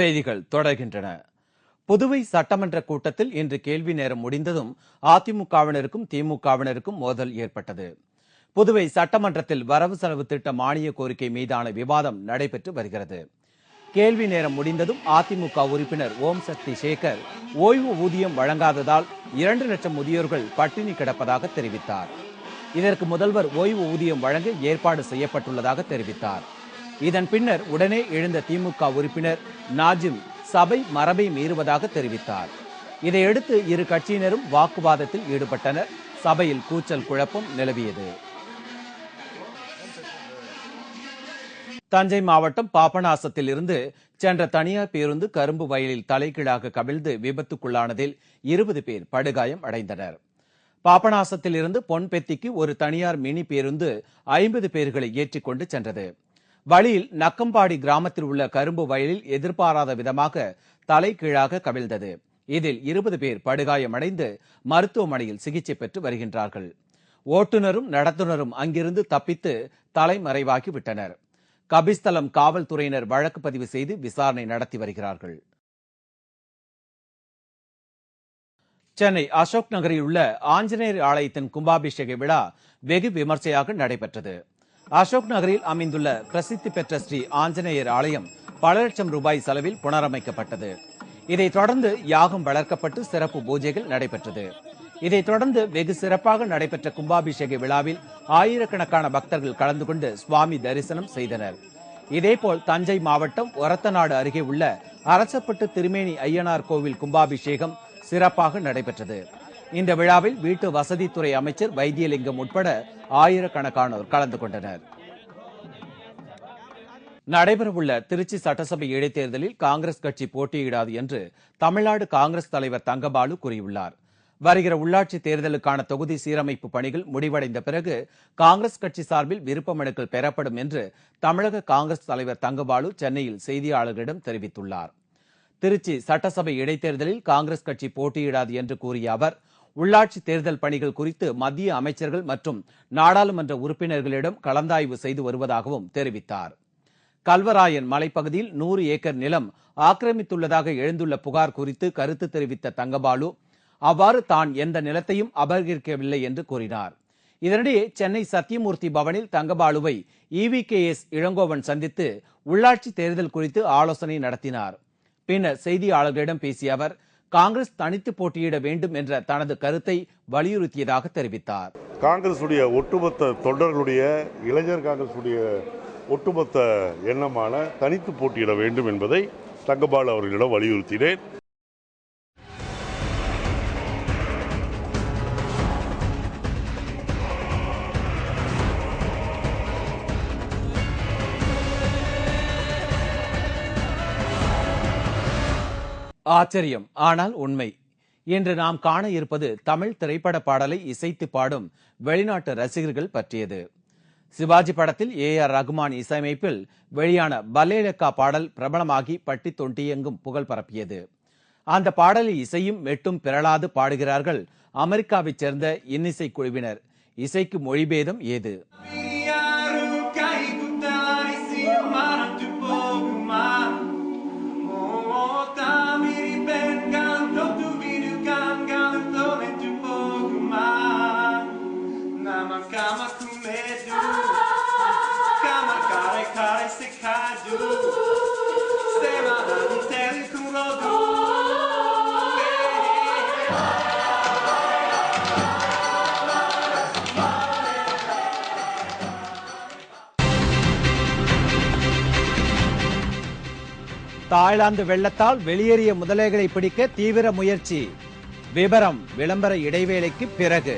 செய்திகள் தொடர்கின்றன. புதுவை சட்டமன்ற கூட்டத்தில் இன்று கேள்வி நேரம் முடிந்ததும் அதிமுகவினருக்கும் திமுகவினருக்கும் மோதல் ஏற்பட்டது. புதுவை சட்டமன்றத்தில் வரவு செலவு திட்ட மானிய கோரிக்கை மீதான விவாதம் நடைபெற்று வருகிறது. கேள்வி நேரம் முடிந்ததும் அதிமுக உறுப்பினர் ஓம் சக்தி சேகர் ஓய்வு ஊதியம் வழங்காததால் 2 லட்சம் முதியோர்கள் பட்டினி கிடப்பதாக தெரிவித்தார். இதற்கு முதல்வர் ஓய்வு ஊதியம் வழங்க ஏற்பாடு செய்யப்பட்டுள்ளதாக தெரிவித்தார். இதன் பின்னர் உடனே எழுந்த திமுக உறுப்பினர் நாஜிம் சபை மரபை மீறுவதாக தெரிவித்தார். இதையடுத்து இரு கட்சியினரும் வாக்குவாதத்தில் ஈடுபட்டனர். சபையில் கூச்சல் குழப்பம் நிலவியது. தஞ்சை மாவட்டம் பாபநாசத்தில் இருந்து சென்ற தனியார் பேருந்து கரும்பு வயலில் தலைகீழாக கவிழ்ந்து விபத்துக்குள்ளானதில் 20 பேர் படுகாயம் அடைந்தனர். பாபநாசத்தில் இருந்து பொன்பெத்திக்கு ஒரு தனியார் மினி பேருந்து 50 பேர்களை ஏற்றிக்கொண்டு சென்றது. வழியில் நக்கம்பாடி கிராமத்தில் உள்ள கரும்பு வயலில் எதிர்பாராத விதமாக தலைகீழாக கவிழ்ந்தது. இதில் 20 பேர் படுகாயமடைந்து மருத்துவமனையில் சிகிச்சை பெற்று வருகின்றார்கள். ஓட்டுநரும் நடத்துனரும் அங்கிருந்து தப்பித்து தலைமறைவாகிவிட்டனர். கபிஸ்தலம் காவல்துறையினர் வழக்கு பதிவு செய்து விசாரணை நடத்தி வருகிறார்கள். சென்னை அசோக் நகரில் உள்ள ஆஞ்சநேயர் ஆலயத்தின் கும்பாபிஷேக விழா வெகு விமர்சையாக நடைபெற்றது. அசோக் நகரில் அமைந்துள்ள பிரசித்தி பெற்ற ஸ்ரீ ஆஞ்சநேயர் ஆலயம் பல லட்சம் ரூபாய் செலவில் புனரமைக்கப்பட்டது. இதைத் தொடர்ந்து யாகம் வளர்க்கப்பட்டு சிறப்பு பூஜைகள் நடைபெற்றது. இதைத் தொடர்ந்து வெகு சிறப்பாக நடைபெற்ற கும்பாபிஷேக விழாவில் ஆயிரக்கணக்கான பக்தர்கள் கலந்து கொண்டு சுவாமி தரிசனம் செய்தனர். இதேபோல் தஞ்சை மாவட்டம் ஒரத்தநாடு அருகே உள்ள அரசப்பட்டு திருமேனி ஐயனார் கோவில் கும்பாபிஷேகம் சிறப்பாக நடைபெற்றது. இந்த விழாவில் வீட்டு வசதித்துறை அமைச்சர் வைத்தியலிங்கம் உட்பட ஆயிரக்கணக்கானோர் கலந்து கொண்டனர். நடைபெறவுள்ள திருச்சி சட்டசபை இடைத்தேர்தலில் காங்கிரஸ் கட்சி போட்டியிடாது என்று தமிழ்நாடு காங்கிரஸ் தலைவர் தங்கபாலு கூறியுள்ளார். வருகிற உள்ளாட்சி தேர்தலுக்கான தொகுதி சீரமைப்பு பணிகள் முடிவடைந்த பிறகு காங்கிரஸ் கட்சி சார்பில் விருப்ப மனுக்கள் பெறப்படும் என்று தமிழக காங்கிரஸ் தலைவர் தங்கபாலு சென்னையில் செய்தியாளர்களிடம் தெரிவித்துள்ளார். திருச்சி சட்டசபை இடைத்தேர்தலில் காங்கிரஸ் கட்சி போட்டியிடாது என்று கூறிய அவர், உள்ளாட்சி தேர்தல் பணிகள் குறித்து மத்திய அமைச்சர்கள் மற்றும் நாடாளுமன்ற உறுப்பினர்களிடம் கலந்தாய்வு செய்து வருவதாகவும் தெரிவித்தார். கல்வராயன் மலைப்பகுதியில் 100 ஏக்கர் நிலம் ஆக்கிரமித்துள்ளதாக எழுந்துள்ள புகார் குறித்து கருத்து தெரிவித்த தங்கபாலு, அவ்வாறு தான் எந்த நிலத்தையும் அபகரிக்கவில்லை என்று கூறினார். இதனிடையே சென்னை சத்தியமூர்த்தி பவனில் தங்கபாலுவை EVKS இளங்கோவன் சந்தித்து உள்ளாட்சி தேர்தல் குறித்து ஆலோசனை நடத்தினார். பின்னர் செய்தியாளர்களிடம் பேசிய அவர், காங்கிரஸ் தனித்து போட்டியிட வேண்டும் என்ற தனது கருத்தை வலியுறுத்தியதாக தெரிவித்தார். காங்கிரஸ் ஒட்டுமொத்த தொண்டர்களுடைய இளைஞர் காங்கிரஸ் ஒட்டுமொத்த எண்ணமான தனித்து போட்டியிட வேண்டும் என்பதை தங்கபாலு அவர்களிடம் வலியுறுத்தினேன். ஆச்சரியம், ஆனால் உண்மை. இன்று நாம் காண இருப்பது தமிழ் திரைப்பட பாடலை இசைத்து பாடும் வெளிநாட்டு ரசிகர்கள் பற்றியது. சிவாஜி படத்தில் AR ரகுமான் இசையமைப்பில் வெளியான பல்லேலக்கா பாடல் பிரபலமாகி பட்டி தொட்டியெங்கும் புகழ் பரப்பியது. அந்த பாடலில் இசையும் மெட்டும் பிறளாது பாடுகிறார்கள் அமெரிக்காவைச் சேர்ந்த இன்னிசை குழுவினர். இசைக்கு மொழிபேதம் ஏது? தாய்லாந்து வெள்ளத்தால் வெளியேறிய முதலைகளை பிடிக்க தீவிர முயற்சி. விபரம் விளம்பர இடைவேளைக்கு பிறகு.